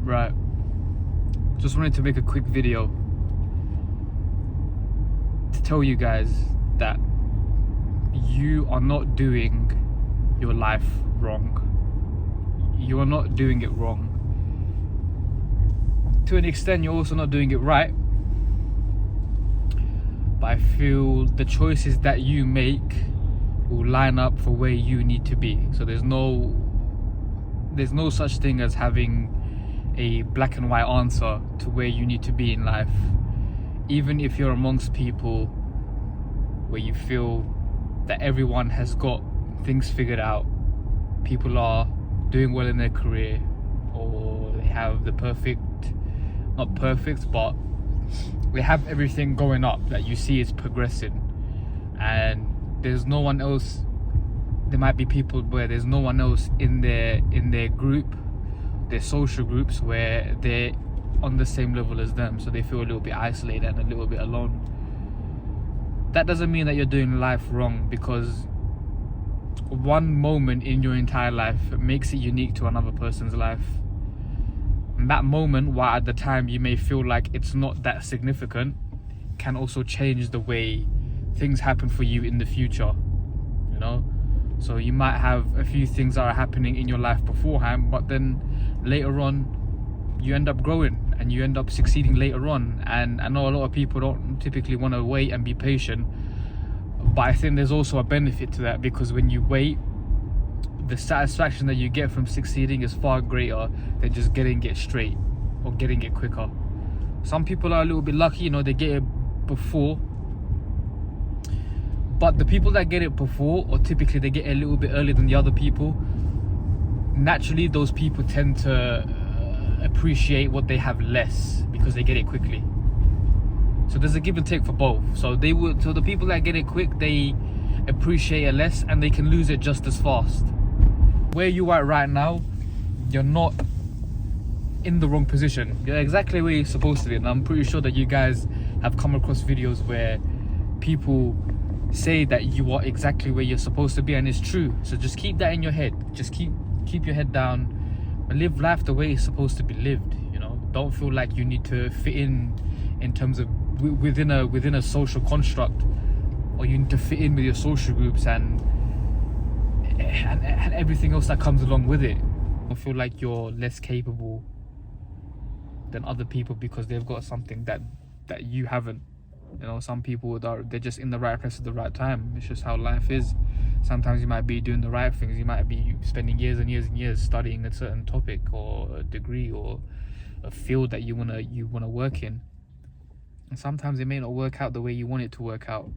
Right. Just wanted to make a quick video to tell you guys that you are not doing your life wrong. You are not doing it wrong. To an extent, you're also not doing it right. But I feel the choices that you make will line up for where you need to be. So there's no such thing as having a black and white answer to where you need to be in life. Even if you're amongst people where you feel that everyone has got things figured out, people are doing well in their career, or they have the not perfect, but they have everything going up that you see is progressing, and there's no one else. There might be people where there's no one else in their group, their social groups, where they're on the same level as them, so they feel a little bit isolated and a little bit alone. That doesn't mean that you're doing life wrong, because one moment in your entire life makes it unique to another person's life. And that moment, while at the time you may feel like it's not that significant, can also change the way things happen for you in the future, you know? So you might have a few things that are happening in your life beforehand, but then later on you end up growing and you end up succeeding later on. And I know a lot of people don't typically want to wait and be patient, but I think there's also a benefit to that, because when you wait, the satisfaction that you get from succeeding is far greater than just getting it straight or getting it quicker. Some people are a little bit lucky, you know, they get it before. But the people that get it before, or typically they get it a little bit earlier than the other people, naturally those people tend to appreciate what they have less because they get it quickly. So there's a give and take for both. So the people that get it quick, they appreciate it less and they can lose it just as fast. Where you are right now, you're not in the wrong position. You're exactly where you're supposed to be. And I'm pretty sure that you guys have come across videos where people say that you are exactly where you're supposed to be, and it's true. So just keep that in your head. Just keep your head down and live life the way it's supposed to be lived. You know, don't feel like you need to fit in terms of within a social construct, or you need to fit in with your social groups and everything else that comes along with it. Don't feel like you're less capable than other people because they've got something that you haven't. You know, some people they're just in the right place at the right time. It's just how life is. Sometimes you might be doing the right things. You might be spending years and years and years studying a certain topic or a degree or a field that you wanna work in. And sometimes it may not work out the way you want it to work out.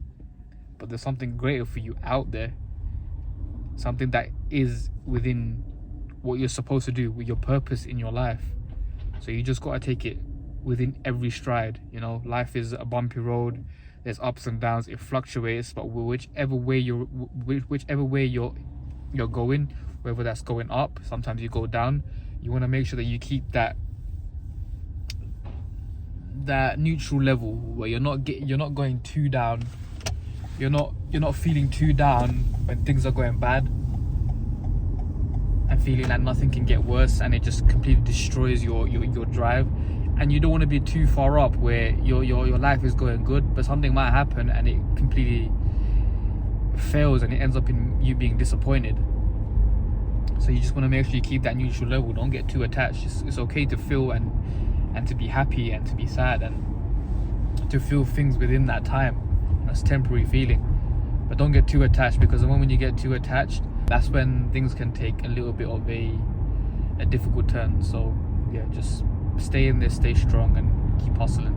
But there's something greater for you out there. Something that is within what you're supposed to do, with your purpose in your life. So you just gotta take it within every stride. You know, life is a bumpy road. There's ups and downs. It fluctuates, but whichever way you're going, whether that's going up, sometimes you go down. You want to make sure that you keep that neutral level where you're not going too down. You're not feeling too down when things are going bad, and feeling like nothing can get worse, and it just completely destroys your drive. And you don't want to be too far up where your life is going good, but something might happen and it completely fails and it ends up in you being disappointed. So you just want to make sure you keep that neutral level. Don't get too attached. It's okay to feel and to be happy and to be sad and to feel things within that time. That's temporary feeling. But don't get too attached, because the moment you get too attached, that's when things can take a little bit of a difficult turn. So yeah, just stay in there, stay strong, and keep hustling.